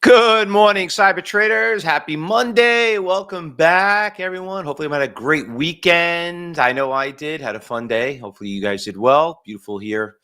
Good morning, cyber traders. Happy Monday. Welcome back, everyone. Hopefully, you had a great weekend. I know I did. Had a fun day. Hopefully, you guys did well. Beautiful here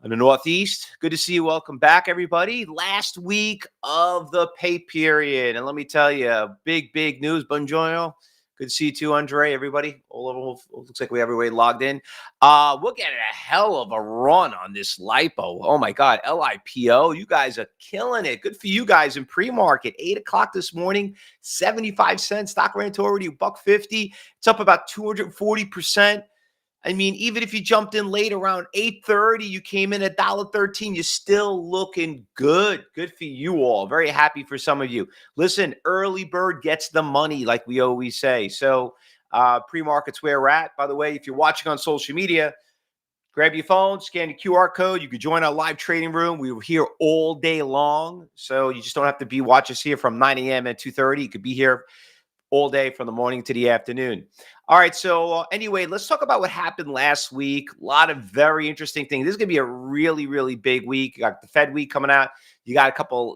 in the Northeast. Good to see you. Welcome back, everybody. Last week of the pay period. And let me tell you, big news. Buongiorno. Good to see you too, Andre. Everybody, all over. Looks like we have everybody logged in. We're getting a hell of a run on this LIPO. Oh my God, LIPO. You guys are killing it. Good for you guys in pre-market. 8 o'clock this morning, 75 cents. Stock ran to already $1.50. It's up about 240%. I mean, even if you jumped in late around 8:30, you came in at $1.13, you're still looking good. Good for you all. Very happy for some of you. Listen, early bird gets the money, like we always say. So pre-market's where we're at. By the way, if you're watching on social media, grab your phone, scan the QR code. You can join our live trading room. We were here all day long. So you just don't have to watch us here from 9 a.m. and 2:30. You could be here all day from the morning to the afternoon. All right, so anyway, let's talk about what happened last week. A lot of very interesting things. This is going to be a really big week. You got the Fed week coming out. You got a couple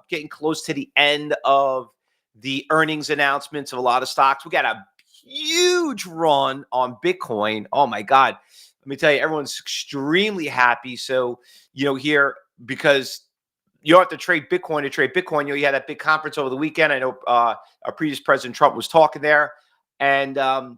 getting close to the end of the earnings announcements of a lot of stocks. We got a huge run on Bitcoin. Oh, my God. Let me tell you, everyone's extremely happy. So, here, because you don't have to trade Bitcoin to trade Bitcoin. You had that big conference over the weekend. I know our previous President Trump was talking there. And a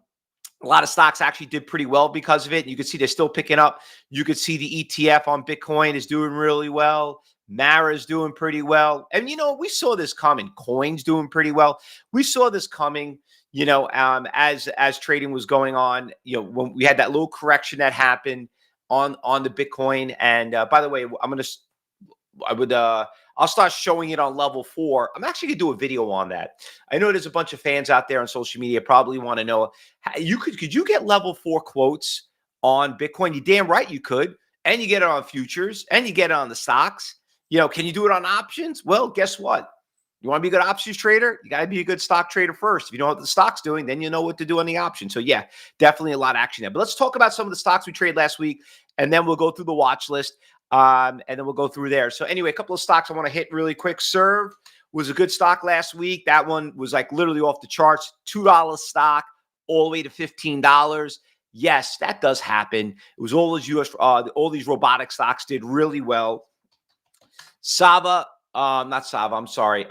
lot of stocks actually did pretty well because of it. You can see they're still picking up. You could see the ETF on Bitcoin is doing really well. Mara is doing pretty well. And, we saw this coming. Coin's doing pretty well. We saw this coming, as trading was going on, when we had that little correction that happened on the Bitcoin. And by the way, I'll start showing it on level 4. I'm actually gonna do a video on that. I know there's a bunch of fans out there on social media probably want to know could you get level 4 quotes on Bitcoin? You damn right you could, and you get it on futures, and you get it on the stocks. Can you do it on options? Well, guess what? You want to be a good options trader? You got to be a good stock trader first. If you know what the stock's doing, then you know what to do on the option. So yeah, definitely a lot of action there. But let's talk about some of the stocks we traded last week, and then we'll go through the watch list. And then we'll go through there. So anyway, a couple of stocks I want to hit really quick. Serve was a good stock last week. That one was like literally off the charts. $2 stock all the way to $15. Yes, that does happen. It was all those all these robotic stocks did really well. Not Sava, I'm sorry.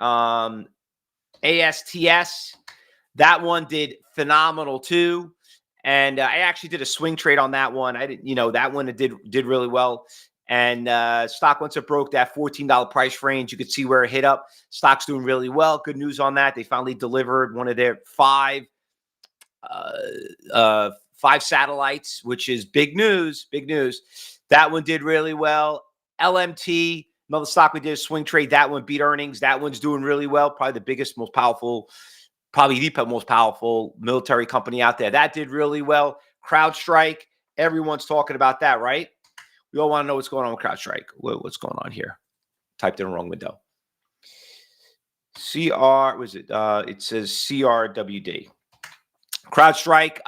ASTS, that one did phenomenal too. And I actually did a swing trade on that one. I didn't, that one it did really well. And stock, once it broke that $14 price range, you could see where it hit up. Stock's doing really well. Good news on that. They finally delivered one of their five satellites, which is big news. Big news. That one did really well. LMT, another stock we did a swing trade. That one beat earnings. That one's doing really well. Probably the biggest, most powerful, probably the most powerful military company out there. That did really well. CrowdStrike, everyone's talking about that, right? We all want to know what's going on with CrowdStrike. What's going on here? Typed in the wrong window. It says CRWD. CrowdStrike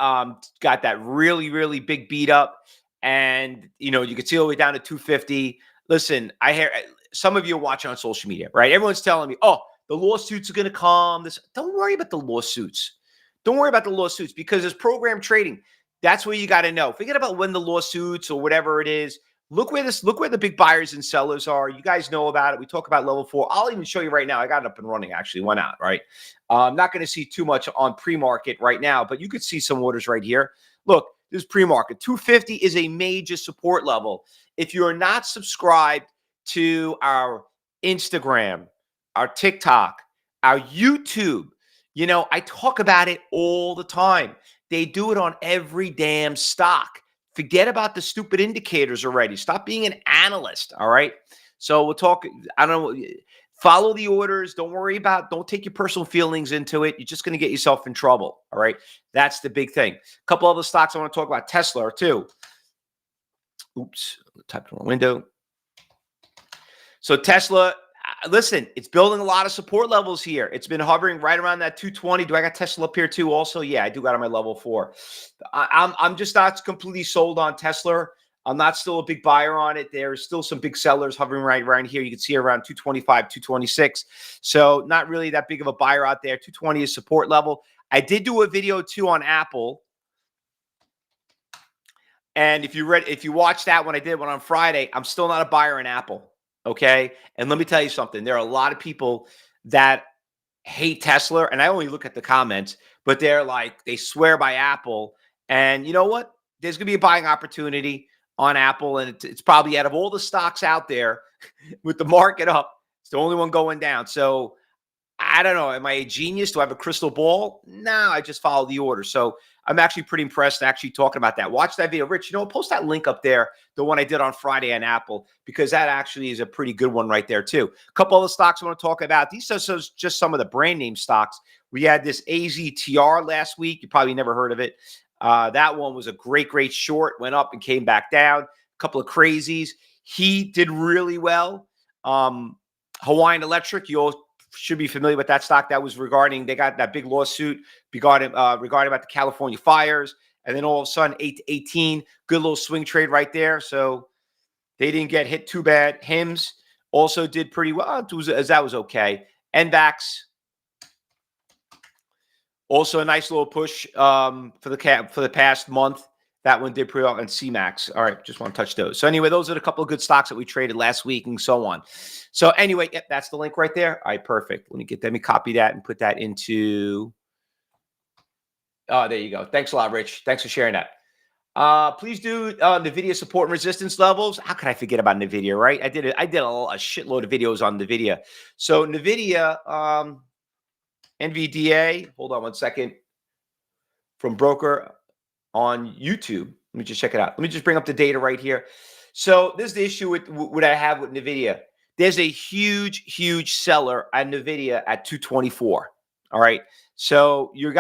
got that really big beat up. And, you can see all the way down to 250. Listen, I hear some of you are watching on social media, right? Everyone's telling me, oh, the lawsuits are going to come. Don't worry about the lawsuits. Don't worry about the lawsuits because it's program trading. That's what you got to know. Forget about when the lawsuits or whatever it is. Look where the big buyers and sellers are. You guys know about it. We talk about level 4. I'll even show you right now. I got it up and running, actually. Went out, right? I'm not going to see too much on pre-market right now, but you could see some orders right here. Look, this is pre-market. 250 is a major support level. If you are not subscribed to our Instagram, our TikTok, our YouTube, I talk about it all the time. They do it on every damn stock. Forget about the stupid indicators already. Stop being an analyst, all right? So we'll talk, follow the orders. Don't take your personal feelings into it. You're just going to get yourself in trouble, all right? That's the big thing. A couple other stocks I want to talk about. Tesla, too. Oops, typed in the window. So Tesla, listen, it's building a lot of support levels here. It's been hovering right around that 220. Do I got Tesla up here too? Also, yeah, I do got on my level 4. I'm just not completely sold on Tesla. I'm not still a big buyer on it. There's still some big sellers hovering right around here. You can see around 225, 226. So not really that big of a buyer out there. 220 is support level. I did do a video too on Apple. And if you watch that one, I did one on Friday, I'm still not a buyer in Apple. Okay. And let me tell you something. There are a lot of people that hate Tesla, and I only look at the comments, but they're like, they swear by Apple. And you know what? There's going to be a buying opportunity on Apple, and it's probably out of all the stocks out there with the market up, it's the only one going down. So I don't know. Am I a genius? Do I have a crystal ball? No, I just follow the order. So I'm actually pretty impressed actually talking about that. Watch that video. Rich, post that link up there, the one I did on Friday on Apple, because that actually is a pretty good one right there too. A couple other stocks I want to talk about. These are just some of the brand name stocks. We had this AZTR last week. You probably never heard of it. That one was a great short, went up and came back down. A couple of crazies. He did really well. Hawaiian Electric, you all should be familiar with that stock. That was regarding, they got that big lawsuit regarding about the California fires. And then all of a sudden, 8 to 18, good little swing trade right there. So they didn't get hit too bad. HIMS also did pretty well. That was okay. NVAX, also a nice little push for the past month. That one did pretty well. And CMAX. All right, just want to touch those. So anyway, those are a couple of good stocks that we traded last week and so on. So anyway, yep, that's the link right there. All right, perfect. Let me copy that and put that into. Oh, there you go. Thanks a lot, Rich. Thanks for sharing that. Please do NVIDIA support and resistance levels. How could I forget about NVIDIA, right? I did a shitload of videos on NVIDIA. So NVIDIA, NVDA, hold on one second, from broker on YouTube. Let me just check it out. Let me just bring up the data right here. So this is the issue with what I have with NVIDIA. There's a huge seller at NVIDIA at 224. All right. So you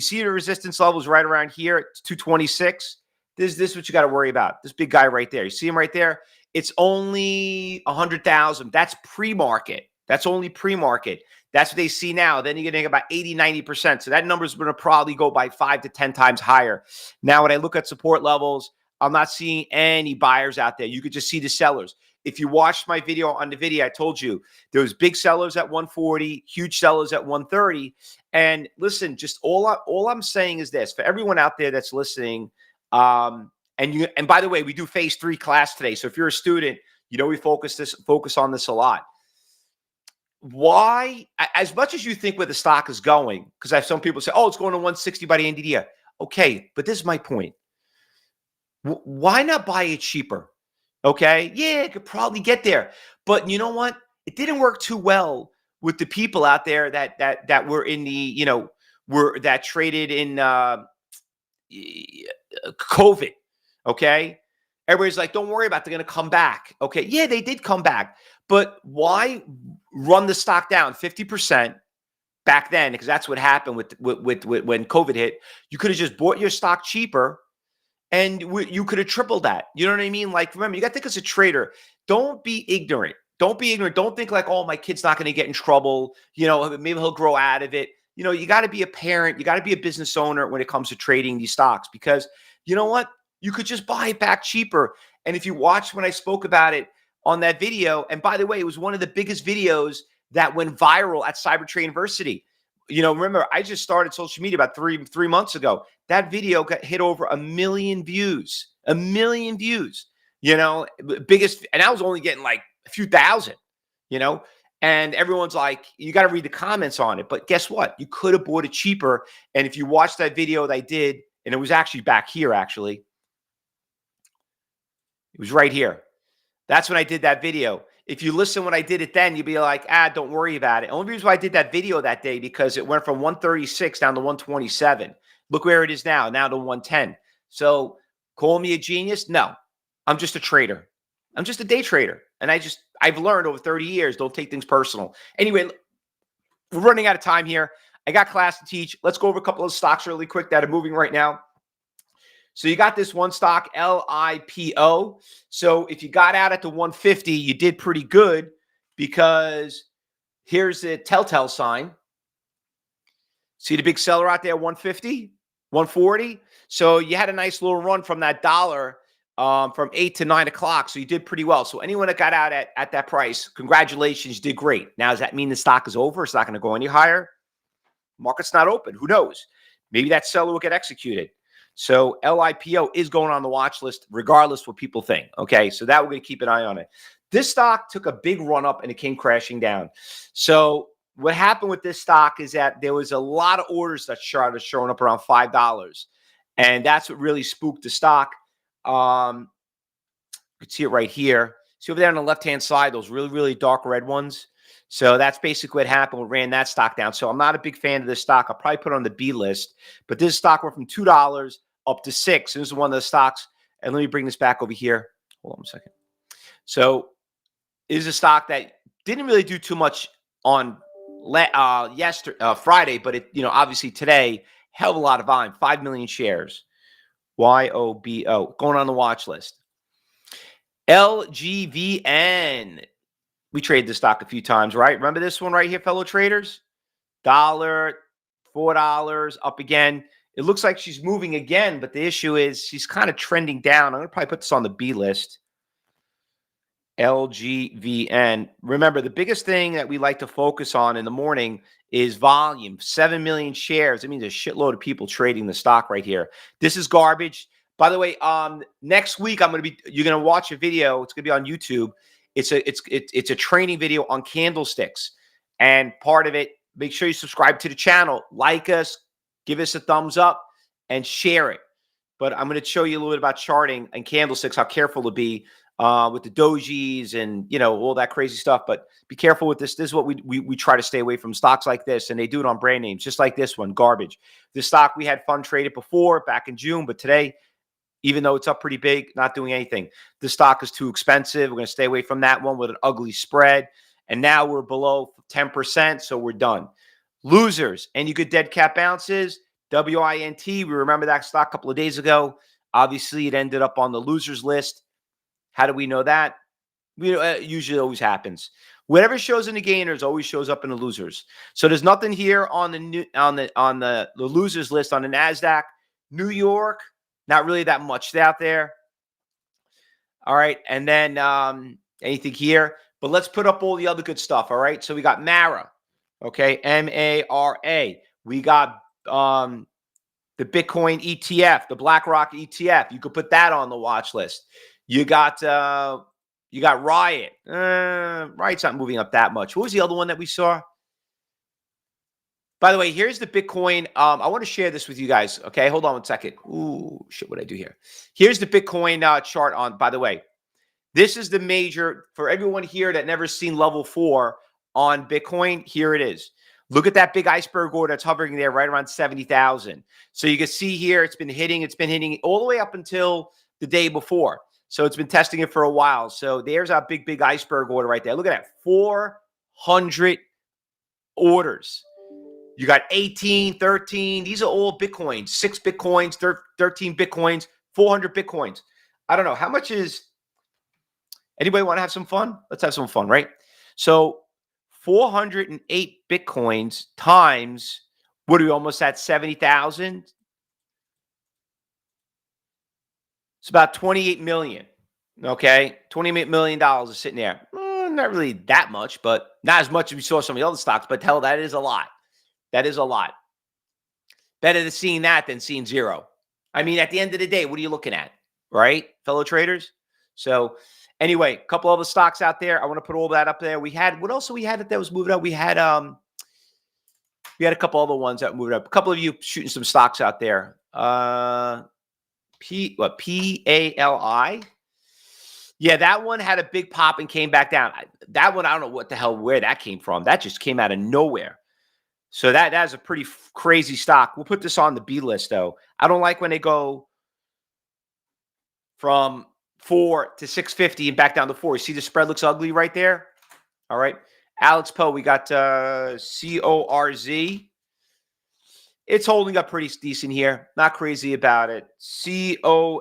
see the resistance levels right around here at 226. This is what you got to worry about. This big guy right there. You see him right there? It's only 100,000. That's pre-market. That's only pre-market. That's what they see now. Then you're getting about 80, 90%. So that number is going to probably go by 5 to 10 times higher. Now, when I look at support levels, I'm not seeing any buyers out there. You could just see the sellers. If you watched my video on NVIDIA, I told you there was big sellers at 140, huge sellers at 130. And listen, just all I'm saying is this for everyone out there that's listening. And by the way, we do phase 3 class today. So if you're a student, we focus on this a lot. Why, as much as you think where the stock is going, because I have some people say, oh, it's going to 160 by the end of the year. Okay, but this is my point. Why not buy it cheaper? Okay, yeah, it could probably get there. But you know what? It didn't work too well with the people out there that were in the, that traded in COVID. Okay. Everybody's like, don't worry about it. They're going to come back. Okay. Yeah, they did come back. But why run the stock down 50% back then? Because that's what happened with when COVID hit. You could have just bought your stock cheaper and you could have tripled that. You know what I mean? Like, remember, you got to think as a trader, don't be ignorant. Don't be ignorant. Don't think like, oh, my kid's not going to get in trouble. Maybe he'll grow out of it. You got to be a parent. You got to be a business owner when it comes to trading these stocks, because you know what? You could just buy it back cheaper. And if you watch when I spoke about it on that video, and by the way, it was one of the biggest videos that went viral at Cybertrade University. Remember, I just started social media about three months ago. That video got hit over 1 million views. 1 million views. Biggest, and I was only getting like a few thousand, and everyone's like, you got to read the comments on it. But guess what? You could have bought it cheaper. And if you watch that video that I did, and it was actually back here, actually. It was right here. That's when I did that video. If you listen when I did it then, you'd be like, don't worry about it. Only reason why I did that video that day, because it went from 136 down to 127. Look where it is now to 110. So call me a genius? No, I'm just a trader. I'm just a day trader. And I've learned over 30 years, don't take things personal. Anyway, we're running out of time here. I got class to teach. Let's go over a couple of stocks really quick that are moving right now. So you got this one stock, LIPO. So if you got out at the 150, you did pretty good, because here's the telltale sign. See the big seller out there, 150, 140. So you had a nice little run from that dollar from 8 to 9 o'clock. So you did pretty well. So anyone that got out at that price, congratulations, you did great. Now, does that mean the stock is over? It's not going to go any higher? Market's not open. Who knows? Maybe that seller will get executed. So LIPO is going on the watch list, regardless what people think. Okay, so that we're going to keep an eye on it. This stock took a big run up and it came crashing down. So what happened with this stock is that there was a lot of orders that started showing up around $5. And that's what really spooked the stock. You can see it right here. See over there on the left-hand side, those really, really dark red ones. So that's basically what happened. We ran that stock down. So I'm not a big fan of this stock. I'll probably put it on the B list. But this stock went from $2 up to $6. This is one of the stocks. And let me bring this back over here. Hold on a second. So it is a stock that didn't really do too much on Friday, but it, obviously today, hell of a lot of volume, 5 million shares. YOBO, going on the watch list. LGVN. We traded the stock a few times, right? Remember this one right here, fellow traders? $1, $4, up again. It looks like she's moving again, but the issue is she's kind of trending down. I'm going to probably put this on the B list. LGVN. Remember, the biggest thing that we like to focus on in the morning is volume. 7 million shares. It means a shitload of people trading the stock right here. This is garbage. By the way, next week you're going to watch a video. It's going to be on YouTube. It's a training video on candlesticks. And part of it, make sure you subscribe to the channel, like us, give us a thumbs up, and share it. But I'm going to show you a little bit about charting and candlesticks, how careful to be with the dojis and, all that crazy stuff. But be careful with this. This is what we try to stay away from, stocks like this. And they do it on brand names, just like this one, garbage. This stock, we had fun traded before back in June, but today, even though it's up pretty big, not doing anything. This stock is too expensive. We're going to stay away from that one with an ugly spread. And now we're below 10%, so we're done. Losers, any good dead cat bounces? WINT, we remember that stock a couple of days ago. Obviously, it ended up on the losers list. How do we know that? Usually always happens. Whatever shows in the gainers always shows up in the losers. So there's nothing here on the losers list on the NASDAQ. New York, not really that much out there. All right. And then anything here. But let's put up all the other good stuff. All right. So we got MARA. Okay. MARA. We got the Bitcoin ETF, the BlackRock ETF. You could put that on the watch list. You got Riot. Riot's not moving up that much. What was the other one that we saw? By the way, here's the Bitcoin. I want to share this with you guys. Okay, hold on one second. Ooh, shit, what did I do here? Here's the Bitcoin chart on, by the way. This is the major, for everyone here that never seen level 4 on Bitcoin, here it is. Look at that big iceberg order that's hovering there right around 70,000. So you can see here it's been hitting all the way up until the day before. So it's been testing it for a while. So there's our big iceberg order right there. Look at that, 400 orders. You got 18, 13. These are all Bitcoins. 6 Bitcoins, 13 Bitcoins, 400 Bitcoins. I don't know. How much is... Anybody want to have some fun? Let's have some fun, right? So 408 Bitcoins times, what are we almost at, 70,000? It's about 28 million, okay? $28 million is sitting there. Not really that much, but not as much as we saw some of the other stocks, but hell, that is a lot. That is a lot. Better than seeing that than seeing zero. I mean, at the end of the day, what are you looking at, right, fellow traders? So anyway, a couple other stocks out there. I want to put all that up there. We had, what else we had that was moving up? We had a couple other ones that moved up. A couple of you shooting some stocks out there. PALI? Yeah, that one had a big pop and came back down. That one, I don't know what the hell, where that came from. That just came out of nowhere. So that's a pretty crazy stock. We'll put this on the B list, though. I don't like when they go from 4 to 650 and back down to 4. You see the spread looks ugly right there? All right. Alex Poe, we got CORZ. It's holding up pretty decent here. Not crazy about it. CONL.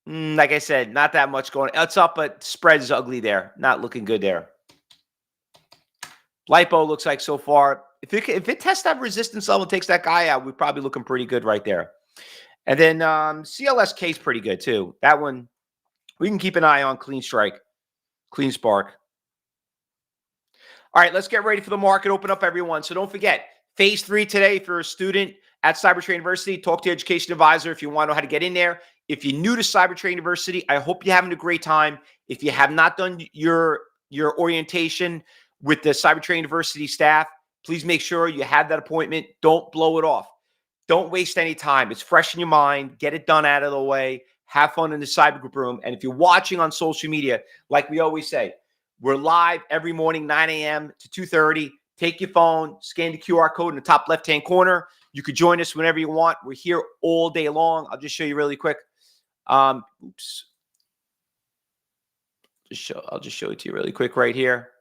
Like I said, not that much going. It's up, but spread is ugly there. Not looking good there. LIPO looks like so far. If it tests that resistance level, takes that guy out, we're probably looking pretty good right there. And then CLSK is pretty good too. That one, we can keep an eye on. Clean strike, clean spark. All right, let's get ready for the market open up, everyone. So don't forget, phase 3 today. If you're a student at CyberTrade University, talk to your education advisor if you want to know how to get in there. If you're new to CyberTrade University, I hope you're having a great time. If you have not done your orientation with the CyberTrade University staff, please make sure you have that appointment. Don't blow it off. Don't waste any time. It's fresh in your mind. Get it done out of the way. Have fun in the cyber group room. And if you're watching on social media, like we always say, we're live every morning, 9 a.m. to 2:30. Take your phone, scan the QR code in the top left-hand corner. You could join us whenever you want. We're here all day long. I'll just show you really quick. I'll just show it to you really quick right here.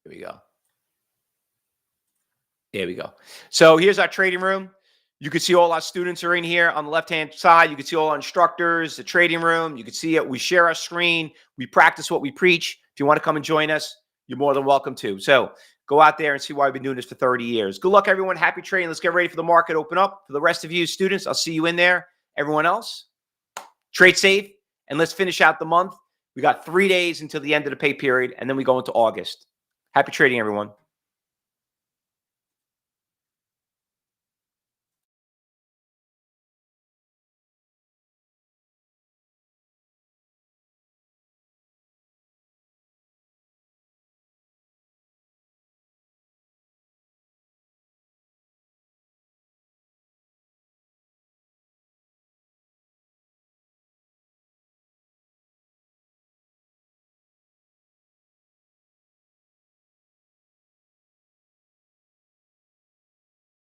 Here we go. There we go. So here's our trading room. You can see all our students are in here on the left-hand side. You can see all our instructors, the trading room. You can see it. We share our screen. We practice what we preach. If you want to come and join us, you're more than welcome to. So go out there and see why we've been doing this for 30 years. Good luck, everyone. Happy trading. Let's get ready for the market open up. For the rest of you students, I'll see you in there. Everyone else, trade safe, and let's finish out the month. We got 3 days until the end of the pay period, and then we go into August. Happy trading, everyone.